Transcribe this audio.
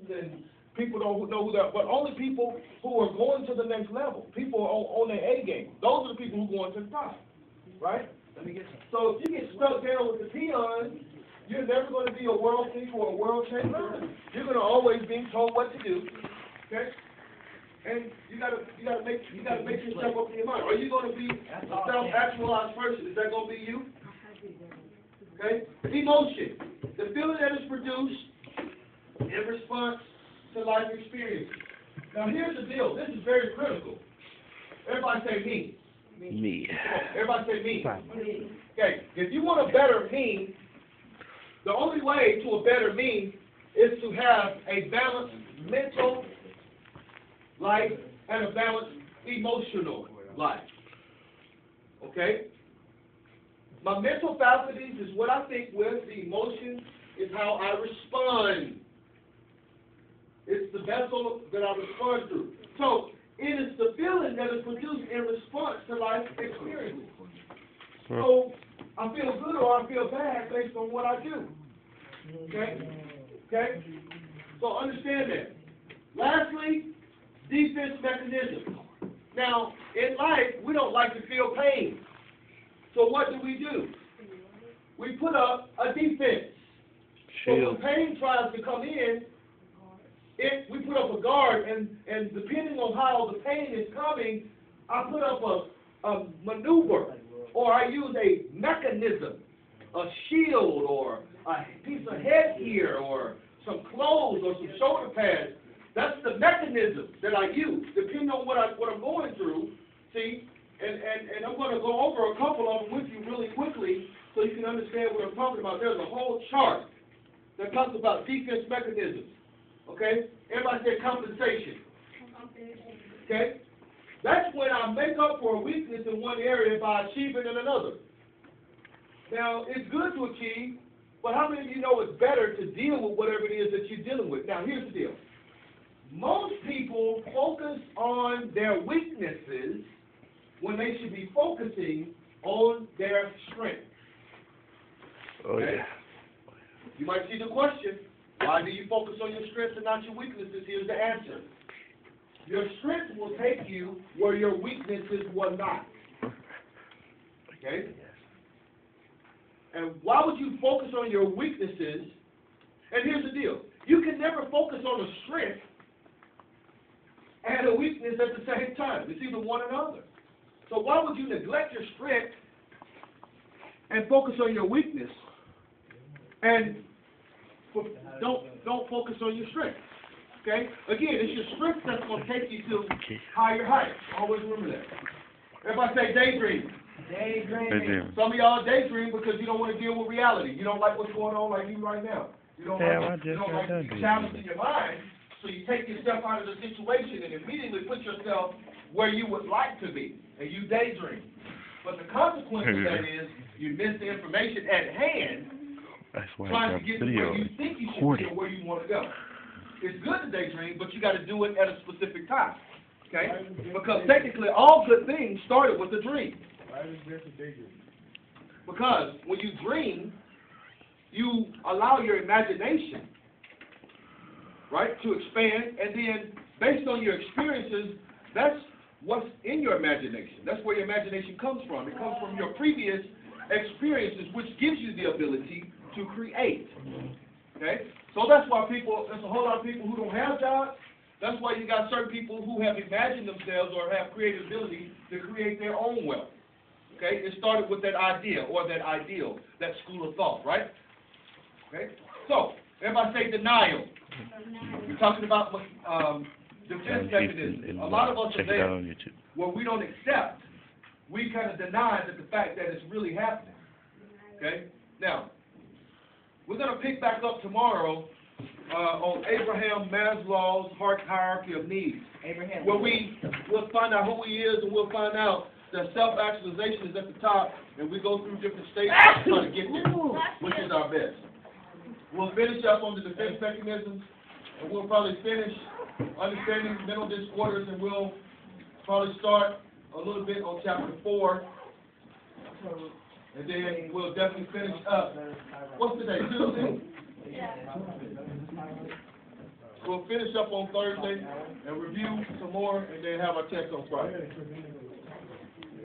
and people don't know who they are, but only people who are going to the next level, people on their A game. Those are the people who are going to the top, right? So if you get stuck down with the peons, you're never going to be a world thinker or a world changer. You're going to always be told what to do, okay? And you gotta make yourself up in your mind. Are you going to be a self-actualized person? Is that going to be you? Okay? Emotion, the feeling that is produced in response to life experiences. Now here's the deal. This is very critical. Everybody say me. Me. Everybody say me. Okay. If you want a better me, the only way to a better me is to have a balanced mental life and a balanced emotional life. Okay? My mental faculties is what I think with. The emotion is how I respond. It's the vessel that I respond through. So, it is the feeling that is produced in response to life experiences. So, I feel good or I feel bad based on what I do. Okay? Okay? So, understand that. Lastly, defense mechanisms. Now, in life, we don't like to feel pain. So what do? We put up a defense. So when pain tries to come in, we put up a guard, and depending on how the pain is coming, I put up a maneuver, or I use a mechanism, a shield, or a piece of headgear, or some clothes, or some shoulder pads. That's the mechanism that I use, depending on what I'm going through. See, and I'm going to go over a couple of them with you really quickly so you can understand what I'm talking about. There's a whole chart that talks about defense mechanisms. Okay? Everybody say compensation. Okay? That's when I make up for a weakness in one area by achieving in another. Now, it's good to achieve, but how many of you know it's better to deal with whatever it is that you're dealing with? Now, here's the deal. Most people focus on their weaknesses when they should be focusing on their strength. Oh, okay? Yeah. You might see the question, why do you focus on your strengths and not your weaknesses? Here's the answer. Your strength will take you where your weaknesses will not. Okay? And why would you focus on your weaknesses? And here's the deal. You can never focus on a strength and a weakness at the same time. It's either one or the other. So why would you neglect your strength and focus on your weakness, and don't focus on your strength? Okay? Again, it's your strength that's going to take you to higher heights. Always remember that. Everybody say daydream. Daydream. Some of y'all daydream because you don't want to deal with reality. You don't like what's going on like you right now. You don't like challenging your mind. So you take yourself out of the situation and immediately put yourself where you would like to be, and you daydream. But the consequence of that is you miss the information at hand, trying to get to where you think you should be or where you want to go. It's good to daydream, but you got to do it at a specific time, okay? Because technically all good things started with a dream. Why is this a daydream? Because when you dream, you allow your imagination, right, to expand, and then based on your experiences, that's what's in your imagination. That's where your imagination comes from. It comes from your previous experiences, which gives you the ability to create. Okay? So that's why there's a whole lot of people who don't have jobs. That's why you got certain people who have imagined themselves or have creative ability to create their own wealth. Okay? It started with that idea or that ideal, that school of thought, right? Okay? So, everybody say denial. We're talking about defense mechanisms. A lot of us are there where we don't accept. We kind of deny that the fact that it's really happening. Okay? Now, we're going to pick back up tomorrow on Abraham Maslow's hierarchy of needs. Where we'll find out who he is, and we'll find out that self-actualization is at the top, and we go through different stages trying to get there, which is our best. We'll finish up on the defense mechanisms, and we'll probably finish understanding mental disorders, and we'll probably start a little bit on chapter 4, and then we'll definitely finish up. What's today? Tuesday? we'll finish up on Thursday and review some more, and then have our text on Friday.